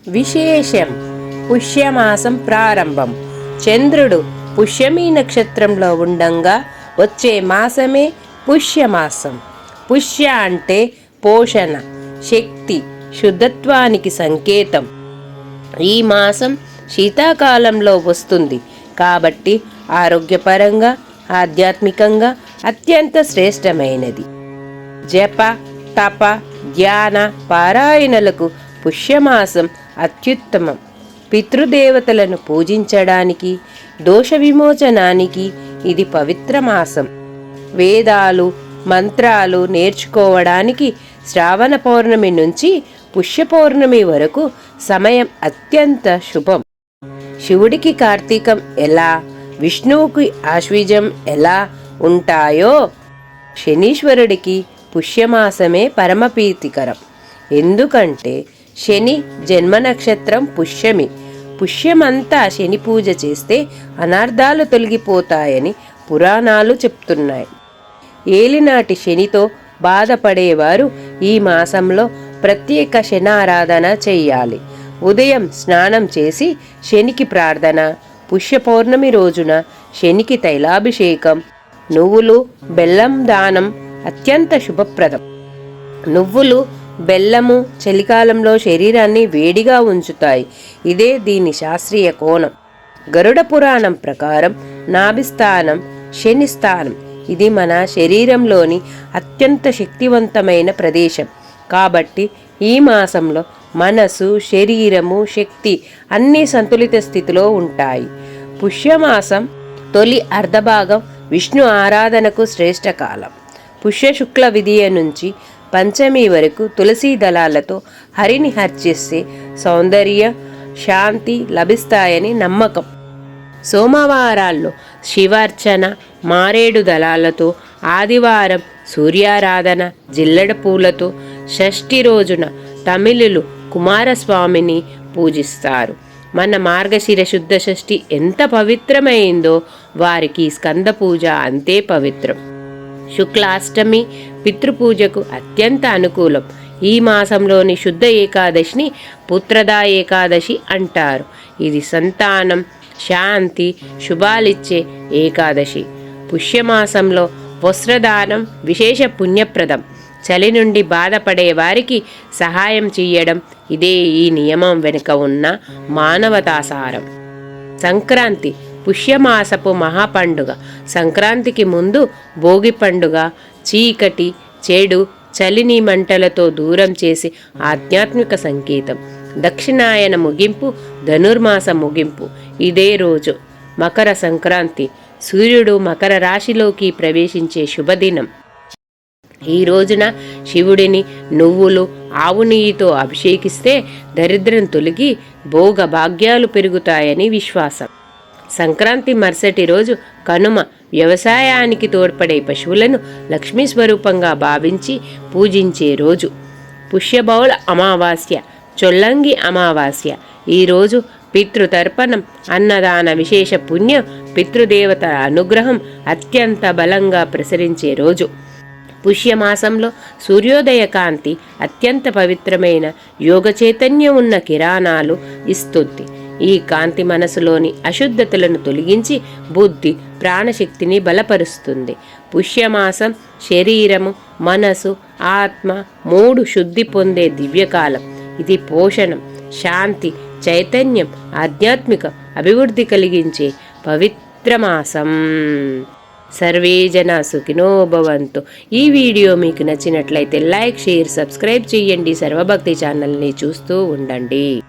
విశేషం. పుష్యమాసం ప్రారంభం. చంద్రుడు పుష్యమి నక్షత్రంలో ఉండంగా వచ్చే మాసమే పుష్యమాసం. పుష్య అంటే పోషణ, శక్తి, శుద్ధత్వానికి సంకేతం. ఈ మాసం శీతాకాలంలో వస్తుంది కాబట్టి ఆరోగ్యపరంగా, ఆధ్యాత్మికంగా అత్యంత శ్రేష్టమైనది. జప, తప, ధ్యాన, పారాయణలకు పుష్యమాసం అత్యుత్తమం. పితృదేవతలను పూజించడానికి, దోష విమోచనానికి ఇది పవిత్ర మాసం. వేదాలు, మంత్రాలు నేర్చుకోవడానికి శ్రావణ పౌర్ణమి నుంచి పుష్య పౌర్ణమి వరకు సమయం అత్యంత శుభం. శివుడికి కార్తీకం ఎలా, విష్ణువుకి ఆశ్వీజం ఎలా ఉంటాయో శనీశ్వరుడికి పుష్యమాసమే పరమప్రీతికరం. ఎందుకంటే శని జన్మ నక్షత్రం పుష్యమి. పుష్యమంతా శని పూజ చేస్తే అనార్థాలు తొలగిపోతాయని పురాణాలు చెప్తున్నాయి. ఏలినాటి శనితో బాధపడేవారు ఈ మాసంలో ప్రత్యేక శనారాధన చెయ్యాలి. ఉదయం స్నానం చేసి శనికి ప్రార్థన, పుష్య పౌర్ణమి రోజున శనికి తైలాభిషేకం, నువ్వులు, బెల్లం దానం అత్యంత శుభప్రదం. నువ్వులు, బెల్లము చలికాలంలో శరీరాన్ని వేడిగా ఉంచుతాయి. ఇదే దీని శాస్త్రీయ కోణం. గరుడ పురాణం ప్రకారం నాభిస్థానం శని స్థానం. ఇది మన శరీరంలోని అత్యంత శక్తివంతమైన ప్రదేశం. కాబట్టి ఈ మాసంలో మనసు, శరీరము, శక్తి అన్నీ సంతులిత స్థితిలో ఉంటాయి. పుష్యమాసం తొలి అర్ధభాగం విష్ణు ఆరాధనకు శ్రేష్ఠ కాలం. పుష్య శుక్ల విధియ నుంచి పంచమి వరకు తులసీ దళాలతో హరిని అర్చిస్తే సౌందర్య, శాంతి లభిస్తాయని నమ్మకం. సోమవారాల్లో శివార్చన, మారేడు దళాలతో, ఆదివారం సూర్యారాధన, జిల్లెడ పూలతో, షష్ఠి రోజున తమిళులు కుమారస్వామిని పూజిస్తారు. మన మార్గశిర శుద్ధ షష్ఠి ఎంత పవిత్రమైందో వారికి స్కంద పూజ అంతే పవిత్రం. శుక్లాష్టమి పితృపూజకు అత్యంత అనుకూలం. ఈ మాసంలోని శుద్ధ ఏకాదశిని పుత్రదా ఏకాదశి అంటారు. ఇది సంతానం, శాంతి, శుభాలిచ్చే ఏకాదశి. పుష్యమాసంలో వస్త్రదానం విశేష పుణ్యప్రదం. చలి నుండి బాధపడే వారికి సహాయం చేయడం ఇదే ఈ నియమం వెనుక ఉన్న మానవతాసారం. సంక్రాంతి పుష్యమాసపు మహాపండుగ. సంక్రాంతికి ముందు భోగి పండుగ. చీకటి, చెడు, చలిని మంటలతో దూరం చేసి ఆధ్యాత్మిక సంకేతం. దక్షిణాయన ముగింపు, ధనుర్మాస ముగింపు ఇదే రోజు. మకర సంక్రాంతి. సూర్యుడు మకర రాశిలోకి ప్రవేశించే శుభదినం. ఈ రోజున శివుడిని నువ్వులు, ఆవు నెయ్యితో అభిషేకిస్తే దరిద్రం తొలగి భోగ భాగ్యాలు పెరుగుతాయని విశ్వాసం. సంక్రాంతి మరుసటి రోజు కనుమ. వ్యవసాయానికి తోడ్పడే పశువులను లక్ష్మీ స్వరూపంగా భావించి పూజించే రోజు. పుష్యబౌళ అమావాస్య, చొల్లంగి అమావాస్య. ఈరోజు పితృతర్పణం, అన్నదాన విశేష పుణ్యం, పితృదేవతల అనుగ్రహం అత్యంత బలంగా ప్రసరించే రోజు. పుష్యమాసంలో సూర్యోదయ కాంతి అత్యంత పవిత్రమైన యోగ చైతన్యం ఉన్న కిరణాలు ఇస్తుంది. ఈ కాంతి మనసులోని అశుద్ధతలను తొలగించి బుద్ధి, ప్రాణశక్తిని బలపరుస్తుంది. పుష్యమాసం శరీరము, మనసు, ఆత్మ మూడు శుద్ధి పొందే దివ్యకాలం. ఇది పోషణం, శాంతి, చైతన్యం, ఆధ్యాత్మిక అభివృద్ధి కలిగించే పవిత్ర మాసం. సర్వే జనా సుఖినో భవంతు. ఈ వీడియో మీకు నచ్చినట్లయితే లైక్, షేర్, సబ్స్క్రైబ్ చేయండి. సర్వభక్తి ఛానల్ని చూస్తూ ఉండండి.